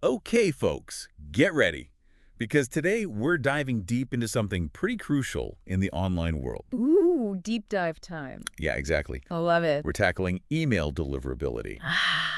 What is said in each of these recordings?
Okay, folks, get ready. Because today we're diving deep into something pretty crucial in the online world. Ooh, deep dive time. Yeah, exactly. I love it. We're tackling email deliverability. Ah,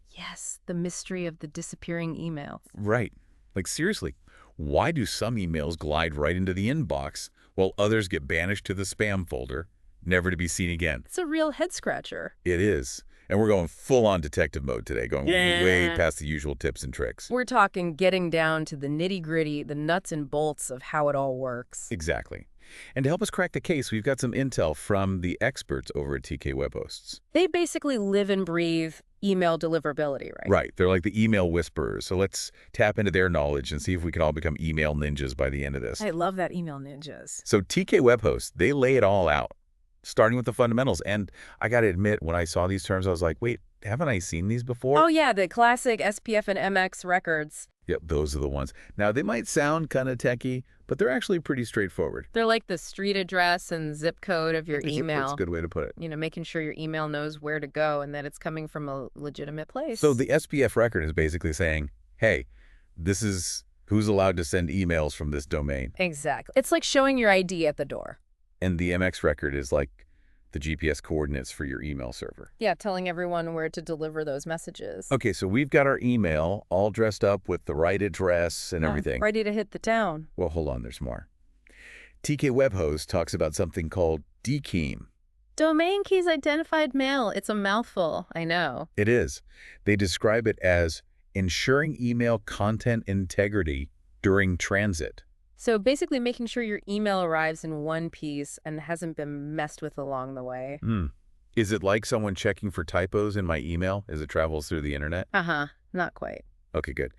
yes, the mystery of the disappearing emails. Right. Like, seriously, why do some emails glide right into the inbox while others get banished to the spam folder, never to be seen again? It's a real head scratcher. It is. And we're going full-on detective mode today, going way Yeah. past the usual tips and tricks. We're talking getting down to the nitty-gritty, the nuts and bolts of how it all works. Exactly. And to help us crack the case, we've got some intel from the experts over at TK Web Hosts. They basically live and breathe email deliverability, right? Right. They're like the email whisperers. So let's tap into their knowledge and see if we can all become email ninjas by the end of this. I love that email ninjas. So TK Web Hosts, they lay it all out, starting with the fundamentals. And I got to admit, when I saw these terms, I was like, wait, haven't I seen these before? Oh yeah, the classic SPF and MX records. Yep, those are the ones. Now, they might sound kind of techie, but they're actually pretty straightforward. They're like the street address and zip code of your That's email. a good way to put it. You know, making sure your email knows where to go and that it's coming from a legitimate place. So the SPF record is basically saying, hey, this is who's allowed to send emails from this domain. Exactly. It's like showing your ID at the door. And the MX record is like the GPS coordinates for your email server. Yeah, telling everyone where to deliver those messages. Okay, so we've got our email all dressed up with the right address and Yeah, everything. ready to hit the town. Well, hold on, there's more. TK Web Host talks about something called DKIM. Domain keys identified mail. It's a mouthful, I know. It is. They describe it as ensuring email content integrity during transit. So basically making sure your email arrives in one piece and hasn't been messed with along the way. Is it like someone checking for typos in my email as it travels through the internet? Uh-huh, not quite. Okay, good.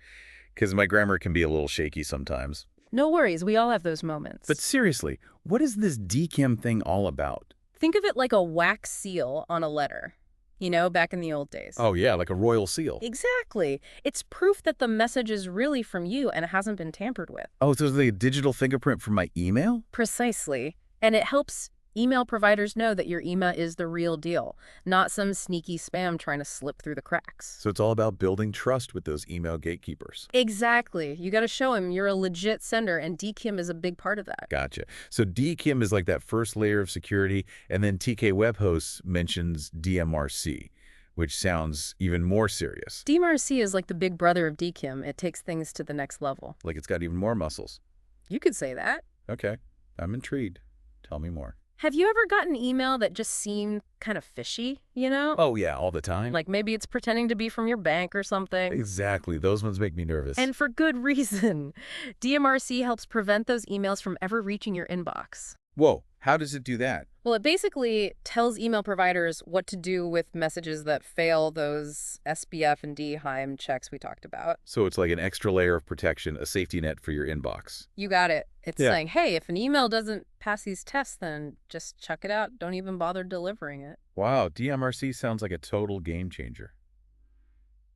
Because my grammar can be a little shaky sometimes. No worries, we all have those moments. But seriously, what is this DKIM thing all about? Think of it like a wax seal on a letter. You know, back in the old days. Oh yeah, like a royal seal. Exactly. It's proof that the message is really from you and it hasn't been tampered with. Oh, so it's like a digital fingerprint for my email? Precisely. And it helps email providers know that your email is the real deal, not some sneaky spam trying to slip through the cracks. So it's all about building trust with those email gatekeepers. Exactly. You got to show them you're a legit sender, and DKIM is a big part of that. Gotcha. So DKIM is like that first layer of security, and then TK Web Hosts mentions DMRC, which sounds even more serious. DMRC is like the big brother of DKIM. It takes things to the next level. Like it's got even more muscles. You could say that. Okay, I'm intrigued. Tell me more. Have you ever gotten an email that just seemed kind of fishy, you know? Oh yeah, all the time. Like maybe it's pretending to be from your bank or something. Exactly. Those ones make me nervous. And for good reason. DMRC helps prevent those emails from ever reaching your inbox. Whoa, how does it do that? Well, it basically tells email providers what to do with messages that fail those SPF and DHIME checks we talked about. So it's like an extra layer of protection, a safety net for your inbox. You got it. It's Yeah. saying, hey, if an email doesn't pass these tests, then just chuck it out. Don't even bother delivering it. Wow, DMRC sounds like a total game changer.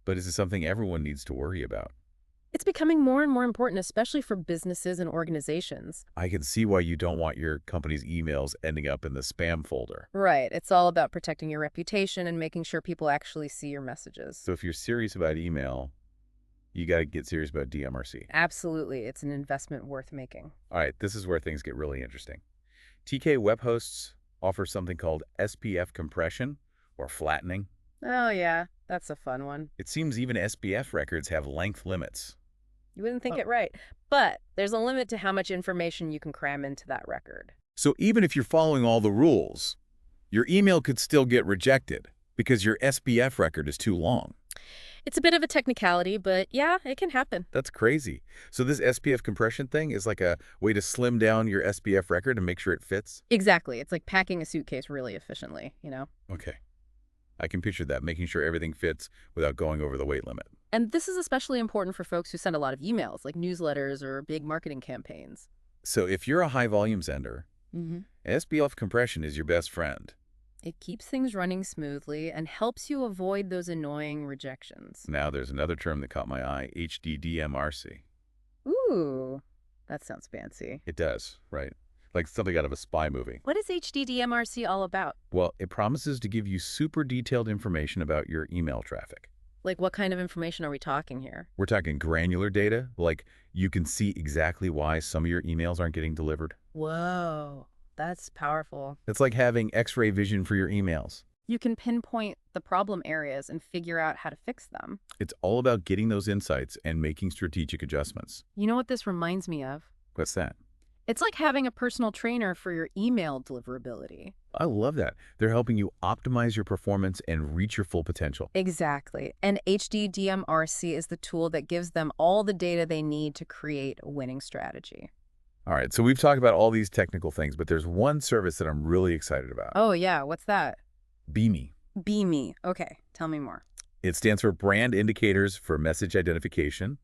But is it something everyone needs to worry about? It's becoming more and more important, especially for businesses and organizations. I can see why you don't want your company's emails ending up in the spam folder. Right. It's all about protecting your reputation and making sure people actually see your messages. So if you're serious about email, you got to get serious about DMRC. Absolutely. It's an investment worth making. All right, this is where things get really interesting. TK Web Hosts offers something called SPF compression or flattening. Oh, yeah. That's a fun one. It seems even SPF records have length limits. You wouldn't think Oh. it right. But there's a limit to how much information you can cram into that record. So even if you're following all the rules, your email could still get rejected because your SPF record is too long. It's a bit of a technicality, but yeah, it can happen. That's crazy. So this SPF compression thing is like a way to slim down your SPF record and make sure it fits? Exactly. It's like packing a suitcase really efficiently, you know? Okay. I can picture that, making sure everything fits without going over the weight limit. And this is especially important for folks who send a lot of emails, like newsletters or big marketing campaigns. So if you're a high-volume sender, Mm-hmm. SPF compression is your best friend. It keeps things running smoothly and helps you avoid those annoying rejections. Now there's another term that caught my eye, HDDMRC. Ooh, that sounds fancy. It does, right? Like something out of a spy movie. What is HDDMRC all about? Well, it promises to give you super detailed information about your email traffic. Like, what kind of information are we talking here? We're talking granular data, like you can see exactly why some of your emails aren't getting delivered. Whoa, that's powerful. It's like having X-ray vision for your emails. You can pinpoint the problem areas and figure out how to fix them. It's all about getting those insights and making strategic adjustments. You know what this reminds me of? What's that? It's like having a personal trainer for your email deliverability. I love that. They're helping you optimize your performance and reach your full potential. Exactly. And HDDMRC is the tool that gives them all the data they need to create a winning strategy. All right, so we've talked about all these technical things, but there's one service that I'm really excited about. Oh, yeah. What's that? Beame. Beame. Okay. Tell me more. It stands for Brand Indicators for Message Identification,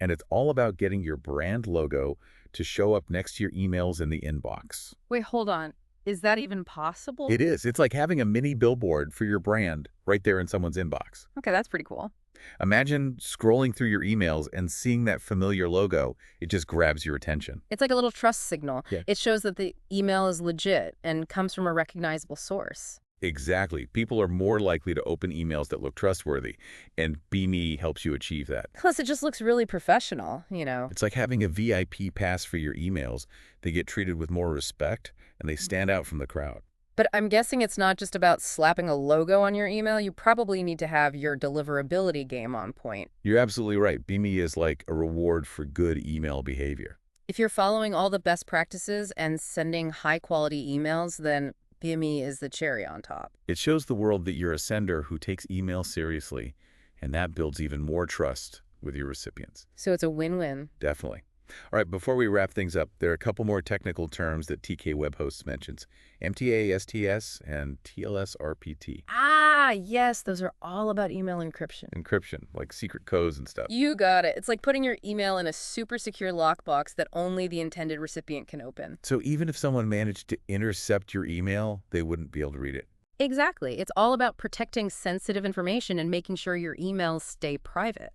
and it's all about getting your brand logo to show up next to your emails in the inbox. Wait, hold on. Is that even possible? It is. It's like having a mini billboard for your brand right there in someone's inbox. Okay, that's pretty cool. Imagine scrolling through your emails and seeing that familiar logo. It just grabs your attention. It's like a little trust signal. Yeah. It shows that the email is legit and comes from a recognizable source. Exactly. People are more likely to open emails that look trustworthy, and Beame helps you achieve that. Plus, it just looks really professional, It's like having a VIP pass for your emails. They get treated with more respect, and they stand out from the crowd. But I'm guessing it's not just about slapping a logo on your email. You probably need to have your deliverability game on point. You're absolutely right. Beame is like a reward for good email behavior. If you're following all the best practices and sending high-quality emails, then Beame is the cherry on top. It shows the world that you're a sender who takes email seriously, and that builds even more trust with your recipients. So it's a win-win. Definitely. All right, before we wrap things up, there are a couple more technical terms that TK Web Hosts mentions. MTA-STS and TLS-RPT. Ah, yes, those are all about email encryption. Encryption, like secret codes and stuff. You got it. It's like putting your email in a super secure lockbox that only the intended recipient can open. So even if someone managed to intercept your email, they wouldn't be able to read it. Exactly. It's all about protecting sensitive information and making sure your emails stay private.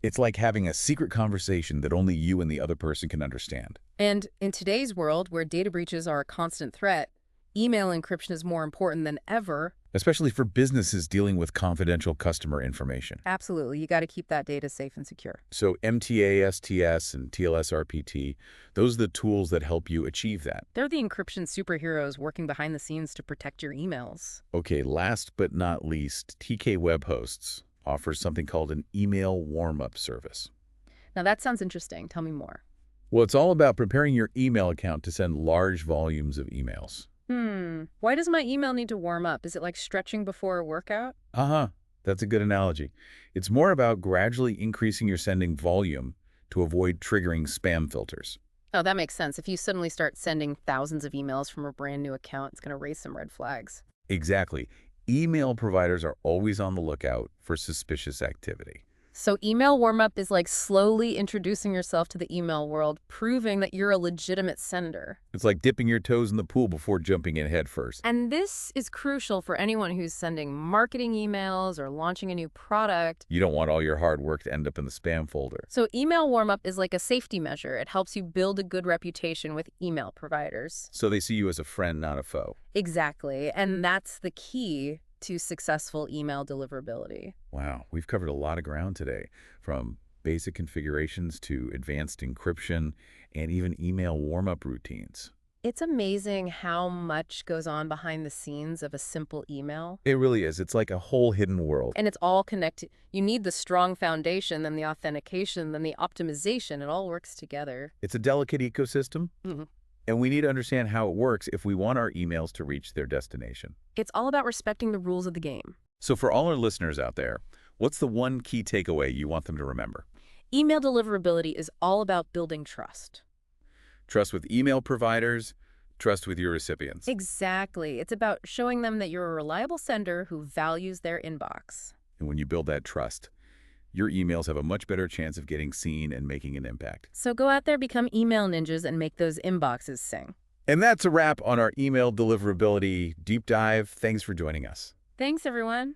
It's like having a secret conversation that only you and the other person can understand. And in today's world, where data breaches are a constant threat, email encryption is more important than ever. Especially for businesses dealing with confidential customer information. Absolutely. You got to keep that data safe and secure. So MTA-STS and TLS-RPT, those are the tools that help you achieve that. They're the encryption superheroes working behind the scenes to protect your emails. Okay, last but not least, TK Web Hosts offers something called an email warm-up service. Now that sounds interesting. Tell me more. Well, it's all about preparing your email account to send large volumes of emails. Why does my email need to warm up? Is it like stretching before a workout? That's a good analogy. It's more about gradually increasing your sending volume to avoid triggering spam filters. Oh, that makes sense. If you suddenly start sending thousands of emails from a brand new account, it's going to raise some red flags. Exactly. Email providers are always on the lookout for suspicious activity. So email warm-up is like slowly introducing yourself to the email world, proving that you're a legitimate sender. It's like dipping your toes in the pool before jumping in head first. And this is crucial for anyone who's sending marketing emails or launching a new product. You don't want all your hard work to end up in the spam folder. So email warm-up is like a safety measure. It helps you build a good reputation with email providers. So they see you as a friend, not a foe. Exactly. And that's the key to successful email deliverability. Wow, we've covered a lot of ground today, from basic configurations to advanced encryption and even email warm-up routines. It's amazing how much goes on behind the scenes of a simple email. It really is. It's like a whole hidden world. And it's all connected. You need the strong foundation, then the authentication, then the optimization. It all works together. It's a delicate ecosystem. And we need to understand how it works if we want our emails to reach their destination. It's all about respecting the rules of the game. So for all our listeners out there, what's the one key takeaway you want them to remember? Email deliverability is all about building trust. Trust with email providers, trust with your recipients. Exactly. It's about showing them that you're a reliable sender who values their inbox. And when you build that trust, your emails have a much better chance of getting seen and making an impact. So go out there, become email ninjas, and make those inboxes sing. And that's a wrap on our email deliverability deep dive. Thanks for joining us. Thanks, everyone.